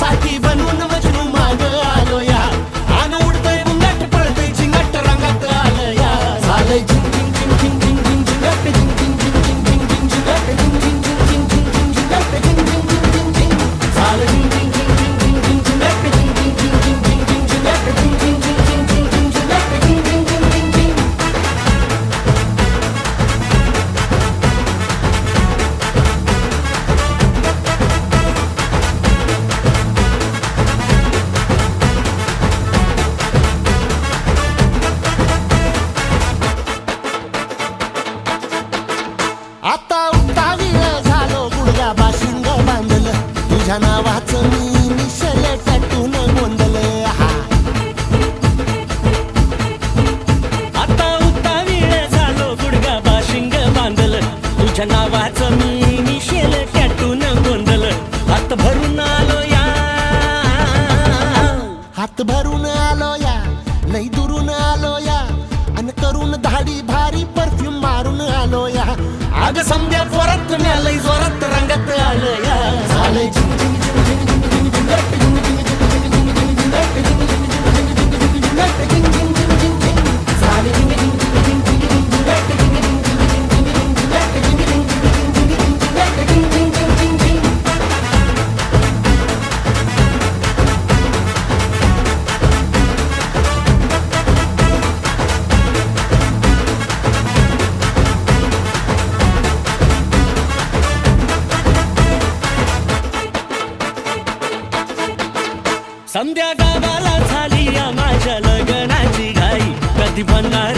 साठी बनून मजनू माग आलो या आन उडतय बुंगाट पळतय झिंगाट रंगात आलं या झालंय झिंग झिंग झिंग झिंग झिंग झिंग झिंगाट झिंग झिंग झिंग झिंग झिंग झिंगाट झिंग झिंग झिंग झिंग झिंग झिंगाट झिंग झिंग झिंग झिंग झिंग झालं झिंग झिंग झिंग झिंग झिंग झिंग झिंगाट झिंग झिंग झिंग झिंग झिंग झिंग झिंगाट झिंग झिंग झिंग झिंग झिंग झिंग झिंगाट झिंग झिंग झिंग झिंग झिंग आता उतावीळ झालो गुडघा बाशिंग बांधलं तुझ्या नावाचं मी निशल टॅटून गोंधलं आता उतावीळ झालो गुडघा बाशिंग बांधलं तुझ्या नावाचं मी निशेल टॅटून गोंधलं हात भरून आलो या हात भरून आलो या लई दुरून आलो या अन करून धाडी भारी परफ्यूम मारून आलो या आग समद्या जोरात न्यालय जोरात रंगात आलं या झालंय झिंग झिंग झिंग झिंग झिंग झिंग झिंगाट झिंग झिंग झिंग झिंग झिंग झिंगाट झिंग झिंग झिंग झिंग झिंग झिंगाट झिंग झिंग झिंग झिंग झिंग झालंय झिंग झिंग झिंग झिंग झिंग झिंगाट झिंग झिंग झिंग झिंग झिंग झिंगाट झिंग झिंग झिंग झिंग झिंगाट झिंग झिंग झिंग झिंग झिंग संध्या गावाला झाली या माझ्या लग्नाची घाई कधी बनणार